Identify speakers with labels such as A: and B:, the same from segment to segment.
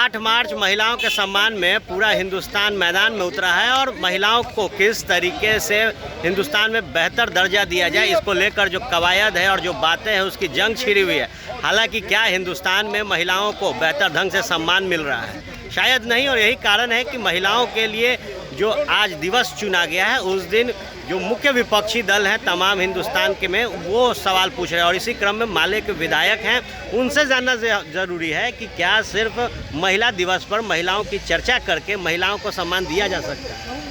A: 8 मार्च महिलाओं के सम्मान में पूरा हिंदुस्तान मैदान में उतरा है और महिलाओं को किस तरीके से हिंदुस्तान में बेहतर दर्जा दिया जाए इसको लेकर जो कवायद है और जो बातें हैं उसकी जंग छिड़ी हुई है। हालांकि क्या हिंदुस्तान में महिलाओं को बेहतर ढंग से सम्मान मिल रहा है? शायद नहीं। और यही कारण है कि महिलाओं के लिए जो आज दिवस चुना गया है उस दिन जो मुख्य विपक्षी दल हैं तमाम हिंदुस्तान के में वो सवाल पूछ रहे हैं और इसी क्रम में माले के विधायक हैं, उनसे जानना ज़रूरी है कि क्या सिर्फ महिला दिवस पर महिलाओं की चर्चा करके महिलाओं को सम्मान दिया जा सकता है?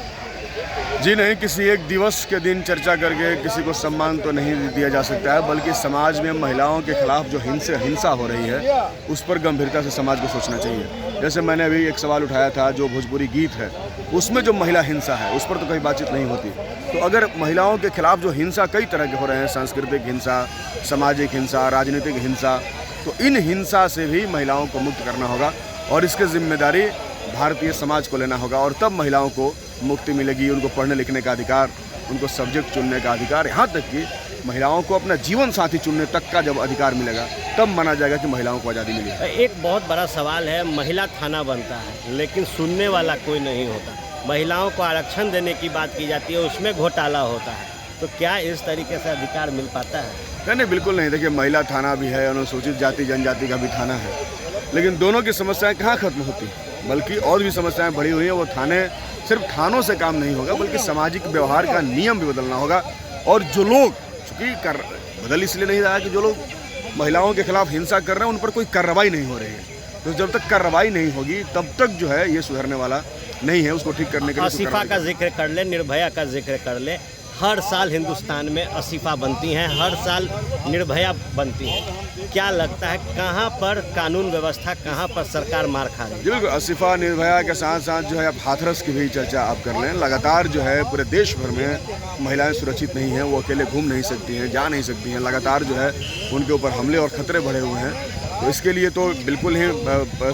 B: जी नहीं, किसी एक दिवस के दिन चर्चा करके किसी को सम्मान तो नहीं दिया जा सकता है, बल्कि समाज में महिलाओं के खिलाफ जो हिंसा हो रही है उस पर गंभीरता से समाज को सोचना चाहिए। जैसे मैंने अभी एक सवाल उठाया था, जो भोजपुरी गीत है उसमें जो महिला हिंसा है उस पर तो कहीं बातचीत नहीं होती। तो अगर महिलाओं के खिलाफ जो हिंसा कई तरह के हो रहे हैं, सांस्कृतिक हिंसा, सामाजिक हिंसा, राजनीतिक हिंसा, तो इन हिंसा से भी महिलाओं को मुक्त करना होगा और इसकी जिम्मेदारी भारतीय समाज को लेना होगा और तब महिलाओं को मुक्ति मिलेगी। उनको पढ़ने लिखने का अधिकार, उनको सब्जेक्ट चुनने का अधिकार, यहाँ तक कि महिलाओं को अपना जीवन साथी चुनने तक का जब अधिकार मिलेगा तब माना जाएगा कि महिलाओं को आज़ादी मिली है।
A: एक बहुत बड़ा सवाल है, महिला थाना बनता है लेकिन सुनने वाला कोई नहीं होता। महिलाओं को आरक्षण देने की बात की जाती है, उसमें घोटाला होता है। तो क्या इस तरीके से अधिकार मिल पाता है?
B: नहीं, बिल्कुल नहीं। देखिए, महिला थाना भी है, अनुसूचित जाति जनजाति का भी थाना है, लेकिन दोनों की समस्याएं कहाँ खत्म होती, बल्कि और भी समस्याएं बढ़ी हुई हैं। वो थाने सिर्फ थानों से काम नहीं होगा, बल्कि सामाजिक व्यवहार का नियम भी बदलना होगा। और जो लोग, चूँकि बदल इसलिए नहीं रहा कि जो लोग महिलाओं के खिलाफ हिंसा कर रहे हैं उन पर कोई कार्रवाई नहीं हो रही है, तो जब तक कार्रवाई नहीं होगी तब तक जो है ये सुधरने वाला नहीं है। उसको ठीक करने के लिए
A: आसिफा का जिक्र कर ले, निर्भया का जिक्र कर ले। हर साल हिंदुस्तान में आसिफा बनती हैं, हर साल निर्भया बनती हैं। क्या लगता है कहाँ पर कानून व्यवस्था, कहाँ पर सरकार मार खा रही है?
B: बिल्कुल, आसिफा निर्भया के साथ साथ जो है आप हाथरस की भी चर्चा आप कर लें। लगातार जो है पूरे देश भर में महिलाएं सुरक्षित नहीं हैं, वो अकेले घूम नहीं सकती हैं, जा नहीं सकती हैं। लगातार जो है उनके ऊपर हमले और खतरे बढ़े हुए हैं। तो इसके लिए तो बिल्कुल ही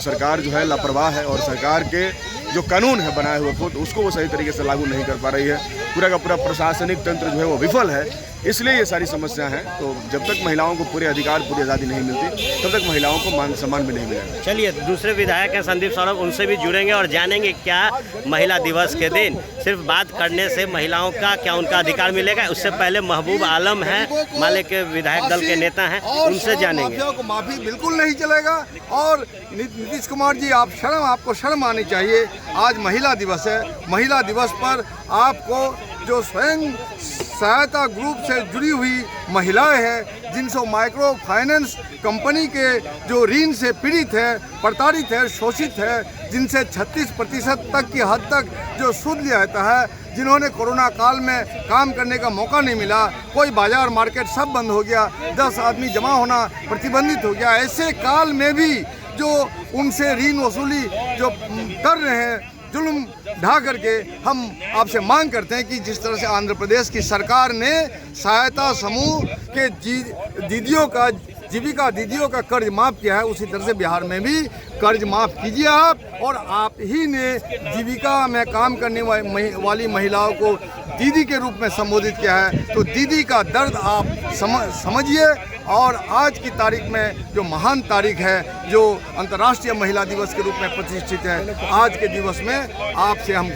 B: सरकार जो है लापरवाह है और सरकार के जो कानून है बनाए हुए खुद उसको वो सही तरीके से लागू नहीं कर पा रही है। पूरा का पूरा प्रशासनिक तंत्र जो है वो विफल है, इसलिए ये सारी समस्या हैं। तो जब तक महिलाओं को पूरे अधिकार, पूरी आज़ादी नहीं मिलती तब तक महिलाओं को मान सम्मान भी नहीं मिलेगा।
A: चलिए, दूसरे विधायक हैं संदीप सौरभ, उनसे भी जुड़ेंगे और जानेंगे क्या महिला दिवस के दिन सिर्फ बात करने से महिलाओं का क्या उनका अधिकार मिलेगा। उससे पहले महबूब आलम हैं, माले के विधायक दल के नेता हैं, उनसे जानेंगे।
C: को माफी बिल्कुल नहीं चलेगा। और नीतीश कुमार जी, आपको शर्म आनी चाहिए। आज महिला दिवस है, महिला दिवस पर आपको जो स्वयं सहायता ग्रुप से जुड़ी हुई महिलाएं हैं, जिनसे माइक्रो फाइनेंस कंपनी के जो ऋण से पीड़ित है, प्रताड़ित है, शोषित है, जिनसे 36% तक की हद तक जो सूद लिया जाता है, जिन्होंने कोरोना काल में काम करने का मौका नहीं मिला, कोई बाजार मार्केट सब बंद हो गया, 10 आदमी जमा होना प्रतिबंधित हो गया, ऐसे काल में भी जो उनसे ऋण वसूली जो कर रहे हैं, जुल्म ढा करके, हम आपसे मांग करते हैं कि जिस तरह से आंध्र प्रदेश की सरकार ने सहायता समूह के दीदियों का, जीविका दीदियों का कर्ज माफ़ किया है, उसी तरह से बिहार में भी कर्ज माफ़ कीजिए आप। और आप ही ने जीविका में काम करने वाली महिलाओं को दीदी के रूप में संबोधित किया है, तो दीदी का दर्द आप समझिए। और आज की तारीख में जो महान तारीख है, जो अंतर्राष्ट्रीय महिला दिवस के रूप में प्रतिष्ठित है, आज के दिवस में आपसे हम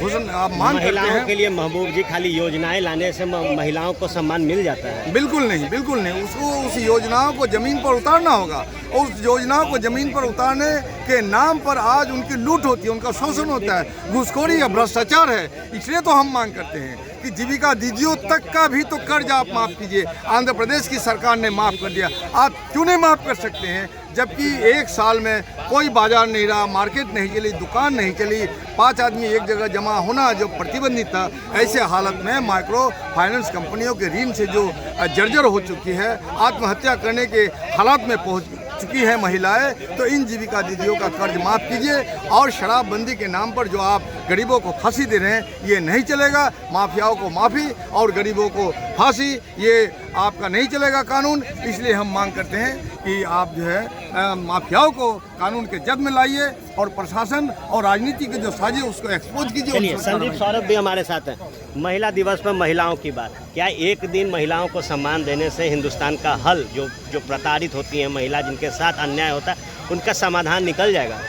C: मांग करते हैं।
A: के लिए महबूब जी, खाली योजनाएं लाने से महिलाओं को सम्मान मिल जाता है? बिल्कुल
C: नहीं, बिल्कुल नहीं। उसको उस योजनाओं को ज़मीन पर उतारना होगा। उस योजनाओं को ज़मीन पर उतारने के नाम पर आज उनकी लूट होती है, उनका शोषण होता है, घूसखोरी या भ्रष्टाचार है। इसलिए तो हम मांग करते हैं कि जीविका दीदियों तक का भी तो कर्ज आप माफ़ कीजिए। आंध्र प्रदेश की सरकार ने माफ़ कर दिया, आप क्यों नहीं माफ़ कर सकते हैं? जबकि एक साल में कोई बाजार नहीं रहा, मार्केट नहीं चली, दुकान नहीं चली, 5 आदमी एक जगह जमा होना जो प्रतिबंधित था, ऐसे हालत में माइक्रो फाइनेंस कंपनियों के ऋण से जो जर्जर हो चुकी है, आत्महत्या करने के हालात में पहुंच चुकी है महिलाएं, तो इन जीविका दीदियों का कर्ज माफ़ कीजिए। और शराबबंदी के नाम पर जो आप गरीबों को फांसी दे रहे हैं, ये नहीं चलेगा। माफियाओं को माफ़ी और गरीबों को फांसी, ये आपका नहीं चलेगा कानून। इसलिए हम मांग करते हैं कि आप जो है माफियाओं को कानून के जद में लाइए और प्रशासन और राजनीति के जो साजिश उसको एक्सपोज कीजिए।
A: चलिए, संदीप सौरभ भी हमारे साथ हैं। महिला दिवस पर महिलाओं की बात, क्या एक दिन महिलाओं को सम्मान देने से हिंदुस्तान का हल, जो प्रताड़ित होती हैं महिला, जिनके साथ अन्याय होता है, उनका समाधान निकल जाएगा?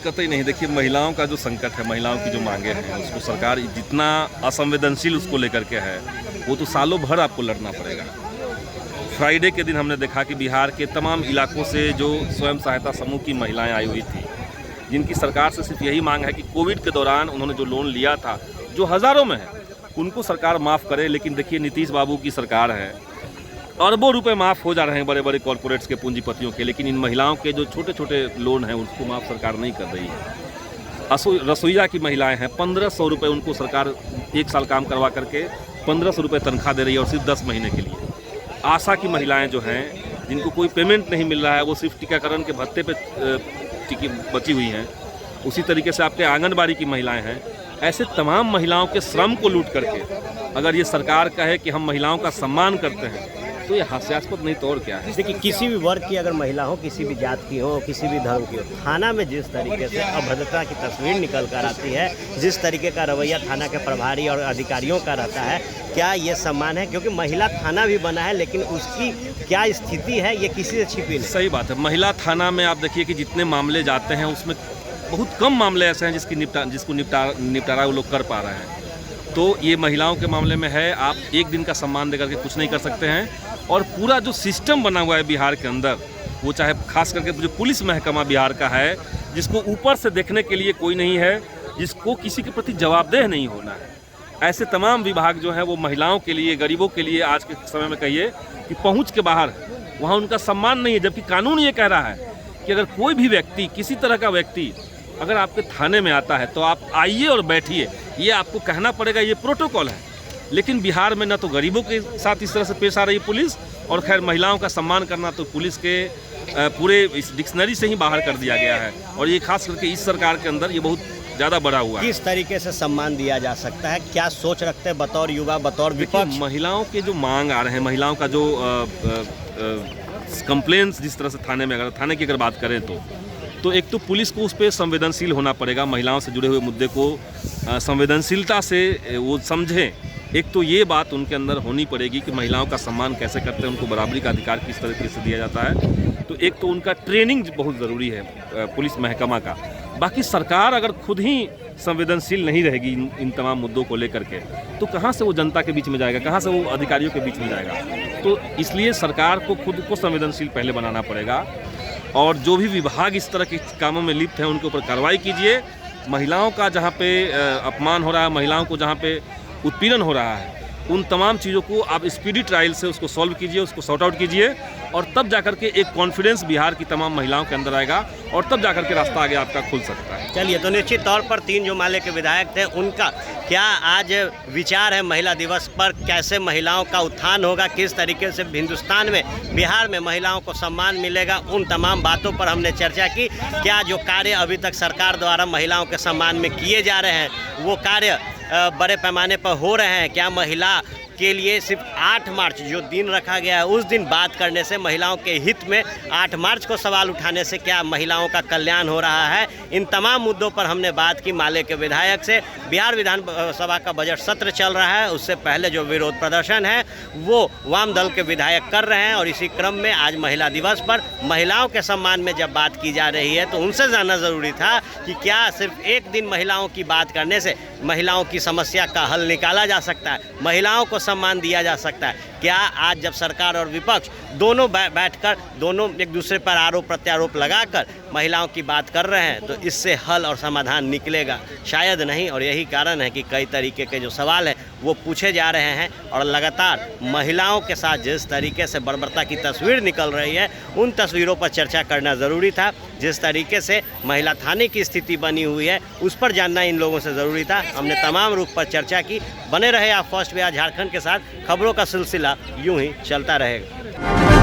D: कतई नहीं। देखिए, महिलाओं का जो संकट है, महिलाओं की जो मांगे हैं, उसको सरकार जितना असंवेदनशील उसको लेकर के है, वो तो सालों भर आपको लड़ना पड़ेगा। फ्राइडे के दिन हमने देखा कि बिहार के तमाम इलाकों से जो स्वयं सहायता समूह की महिलाएं आई हुई थी, जिनकी सरकार से सिर्फ यही मांग है कि कोविड के दौरान उन्होंने जो लोन लिया था, जो हज़ारों में है, उनको सरकार माफ़ करे। लेकिन देखिए, नीतीश बाबू की सरकार है, अरबों रुपए माफ़ हो जा रहे हैं बड़े बड़े कॉरपोरेट्स के पूंजीपतियों के, लेकिन इन महिलाओं के जो छोटे छोटे लोन हैं उसको माफ़ सरकार नहीं कर रही है। रसोईया की महिलाएं हैं, 1500 रुपये उनको सरकार 1 साल काम करवा करके 1500 रुपये तनख्वाह दे रही है, और सिर्फ 10 महीने के लिए। आशा की महिलाएं जो हैं, जिनको कोई पेमेंट नहीं मिल रहा है, वो सिर्फ टीकाकरण के भत्ते पे बची हुई हैं। उसी तरीके से आपके आंगनबाड़ी की महिलाएं हैं। ऐसे तमाम महिलाओं के श्रम को लूट करके अगर ये सरकार कहे कि हम महिलाओं का सम्मान करते हैं, तो ये हास्यास्पद नहीं तो और क्या है।
A: देखिए, किसी भी वर्ग की अगर महिला हो, किसी भी जात की हो, किसी भी धर्म की हो, थाना में जिस तरीके से अभद्रता की तस्वीर निकल कर आती है, जिस तरीके का रवैया थाना के प्रभारी और अधिकारियों का रहता है, क्या ये सम्मान है? क्योंकि महिला थाना भी बना है, लेकिन उसकी क्या स्थिति है ये किसी से छिपी नहीं।
D: सही बात है। महिला थाना में आप देखिए कि जितने मामले जाते हैं उसमें बहुत कम मामले ऐसे हैं जिसको निपटारा वो लोग कर पा रहे हैं। तो ये महिलाओं के मामले में है, आप एक दिन का सम्मान देकर के कुछ नहीं कर सकते हैं। और पूरा जो सिस्टम बना हुआ है बिहार के अंदर, वो चाहे खास करके जो पुलिस महकमा बिहार का है, जिसको ऊपर से देखने के लिए कोई नहीं है, जिसको किसी के प्रति जवाबदेह नहीं होना है, ऐसे तमाम विभाग जो हैं वो महिलाओं के लिए, गरीबों के लिए आज के समय में कहिए कि पहुंच के बाहर है। वहाँ उनका सम्मान नहीं है। जबकि कानून ये कह रहा है कि अगर कोई भी व्यक्ति, किसी तरह का व्यक्ति अगर आपके थाने में आता है तो आप आइए और बैठिए, ये आपको कहना पड़ेगा, ये प्रोटोकॉल है। लेकिन बिहार में न तो गरीबों के साथ इस तरह से पेश आ रही पुलिस, और खैर महिलाओं का सम्मान करना तो पुलिस के पूरे इस डिक्शनरी से ही बाहर कर दिया गया है। और ये खास करके इस सरकार के अंदर ये बहुत ज़्यादा बढ़ा हुआ है।
A: किस तरीके से सम्मान दिया जा सकता है? क्या सोच रखते हैं बतौर युवा, बतौर विपक्ष?
D: महिलाओं के जो मांग आ रहे हैं, महिलाओं का जो कंप्लेंट्स जिस तरह से थाने में, अगर थाने की अगर बात करें तो एक तो पुलिस को उस पर संवेदनशील होना पड़ेगा। महिलाओं से जुड़े हुए मुद्दे को संवेदनशीलता से वो समझें। एक तो ये बात उनके अंदर होनी पड़ेगी कि महिलाओं का सम्मान कैसे करते हैं, उनको बराबरी का अधिकार किस तरीके से दिया जाता है। तो एक तो उनका ट्रेनिंग बहुत ज़रूरी है पुलिस महकमा का। बाकी सरकार अगर खुद ही संवेदनशील नहीं रहेगी इन तमाम मुद्दों को लेकर के, तो कहाँ से वो जनता के बीच में जाएगा, कहाँ से वो अधिकारियों के बीच में जाएगा? तो इसलिए सरकार को खुद को संवेदनशील पहले बनाना पड़ेगा। और जो भी विभाग इस तरह के कामों में लिप्त हैं उनके ऊपर कार्रवाई कीजिए। महिलाओं का जहाँ पे अपमान हो रहा है, महिलाओं को जहाँ पे उत्पीड़न हो रहा है, उन तमाम चीज़ों को आप स्पीडी ट्रायल से उसको सॉल्व कीजिए, उसको सॉर्ट आउट कीजिए। और तब जाकर के एक कॉन्फिडेंस बिहार की तमाम महिलाओं के अंदर आएगा, और तब जाकर के रास्ता आगे आपका खुल सकता है।
A: चलिए, तो निश्चित तौर पर 3 जो माले के विधायक थे, उनका क्या आज विचार है महिला दिवस पर? कैसे महिलाओं का उत्थान होगा, किस तरीके से हिंदुस्तान में, बिहार में महिलाओं को सम्मान मिलेगा, उन तमाम बातों पर हमने चर्चा की। क्या जो कार्य अभी तक सरकार द्वारा महिलाओं के सम्मान में किए जा रहे हैं, वो कार्य बड़े पैमाने पर हो रहे हैं? क्या महिला के लिए सिर्फ 8 मार्च जो दिन रखा गया है, उस दिन बात करने से, महिलाओं के हित में 8 मार्च को सवाल उठाने से क्या महिलाओं का कल्याण हो रहा है? इन तमाम मुद्दों पर हमने बात की माले के विधायक से। बिहार विधानसभा का बजट सत्र चल रहा है, उससे पहले जो विरोध प्रदर्शन है वो वाम दल के विधायक कर रहे हैं, और इसी क्रम में आज महिला दिवस पर महिलाओं के सम्मान में जब बात की जा रही है, तो उनसे जानना ज़रूरी था कि क्या सिर्फ एक दिन महिलाओं की बात करने से महिलाओं की समस्या का हल निकाला जा सकता है, महिलाओं को सम्मान दिया जा सकता है? क्या आज जब सरकार और विपक्ष दोनों बैठकर, दोनों एक दूसरे पर आरोप प्रत्यारोप लगाकर महिलाओं की बात कर रहे हैं, तो इससे हल और समाधान निकलेगा? शायद नहीं। और यही कारण है कि कई तरीके के जो सवाल हैं वो पूछे जा रहे हैं, और लगातार महिलाओं के साथ जिस तरीके से बर्बरता की तस्वीर निकल रही है, उन तस्वीरों पर चर्चा करना ज़रूरी था। जिस तरीके से महिला थाने की स्थिति बनी हुई है, उस पर जानना इन लोगों से ज़रूरी था। हमने तमाम रुख पर चर्चा की। बने रहे आप फर्स्ट बिहार झारखंड के साथ। खबरों का सिलसिला यूं ही चलता रहेगा।